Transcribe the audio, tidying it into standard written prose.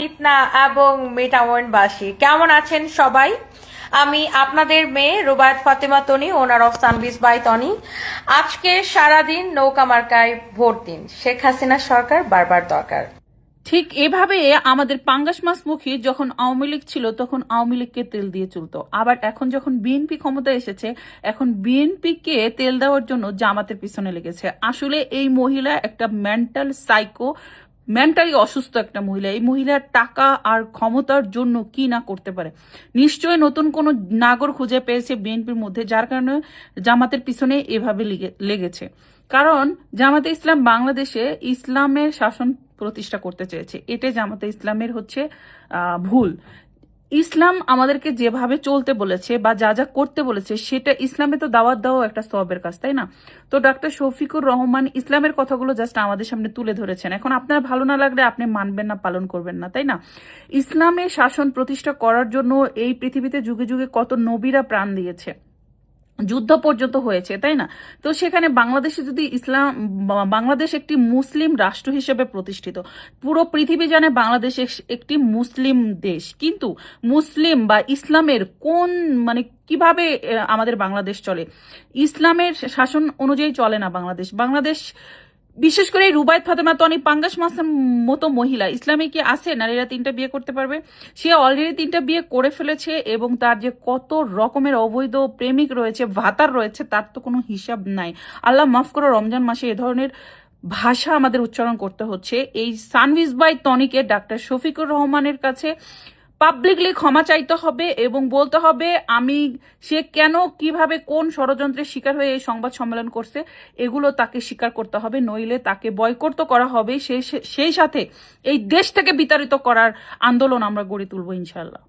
ইতনা এবং মিঠামইনবাসী কেমন আছেন সবাই? আমি আপনাদের মেয়ে রুবায়েত ফাতেমা তনি, ওনার অফ সানবিজ বাই তনি। আজকে সারাদিন নৌকা মার্কায় ভোট দিন, শেখ হাসিনা সরকার বারবার দরকার। ঠিক এভাবে আমাদের পাঙ্গাস মাছ মুখী যখন আওয়ামী লীগ ছিল তখন আওয়ামী লীগকে তেল দিয়ে চলতো, আবার এখন যখন বিএনপি ক্ষমতায় এসেছে এখন বিএনপিকে তেল দেওয়ার জন্য জামাতের পিছনে লেগেছে। আসলে এই মহিলা একটা মেন্টালি অসুস্থ একটা মহিলা। এই মহিলার টাকা আর ক্ষমতার জন্য কি না করতে পারে। নিশ্চয়ই নতুন কোনো নাগর খুঁজে পেয়েছে বিএনপির মধ্যে, যার কারণে জামাতের পিছনে এভাবে লেগেছে। কারণ জামাতে ইসলাম বাংলাদেশে ইসলামের শাসন প্রতিষ্ঠা করতে চেয়েছে, এটাই জামাতে ইসলামের হচ্ছে ভুল। ইসলাম আমাদেরকে যেভাবে চলতে বলেছে বা যা যা করতে বলেছে সেটা ইসলামে তো দাওয়াত দেওয়া একটা সওয়াবের কাজ, তাই না? তো ডক্টর শফিকুর রহমান ইসলামের কথাগুলো জাস্ট আমাদের সামনে তুলে ধরেছেন। এখন আপনার ভালো না লাগলে আপনি মানবেন না, পালন করবেন না, তাই না? ইসলামের শাসন প্রতিষ্ঠা করার জন্য এই পৃথিবীতে যুগে যুগে কত নবীরা প্রাণ দিয়েছে, যুদ্ধ পর্যন্ত হয়েছে, তাই না? তো সেখানে বাংলাদেশে যদি বাংলাদেশ একটি মুসলিম রাষ্ট্র হিসেবে প্রতিষ্ঠিত, পুরো পৃথিবী জানে বাংলাদেশ একটি মুসলিম দেশ, কিন্তু মুসলিম বা ইসলামের কোন কিভাবে আমাদের বাংলাদেশ চলে? ইসলামের শাসন অনুযায়ী চলে না বাংলাদেশ। বিশেষ করে রুবায়েত ফাতেমা তনি পাঙ্গাস মাসের মতো মহিলা ইসলামে কি আছে নারীরা 3টা বিয়ে করতে পারবে? সে অলরেডি 3টা বিয়ে করে ফেলেছে এবং তার যে কত রকমের অবৈধ প্রেমিক রয়েছে, ভাতার রয়েছে, তার তো কোনো হিসাব নাই। আল্লাহ মাফ করো, রমজান মাসে এ ধরনের ভাষা আমাদের উচ্চারণ করতে হচ্ছে। এই সানভিজ বাই তনিকে ডাক্তার শফিকুর রহমানের কাছে পাবলিকলি ক্ষমা চাইতে হবে এবং বলতে হবে সে কেন কিভাবে কোন ষড়যন্ত্রের শিকার হয়ে এই সংবাদ সম্মেলন করছে এগুলো তাকে স্বীকার করতে হবে, নইলে তাকে বয়কট করা হবে। সেই সাথে এই দেশ থেকে বিতাড়িত করার আন্দোলন আমরা গড়ে তুলবো ইনশাল্লাহ।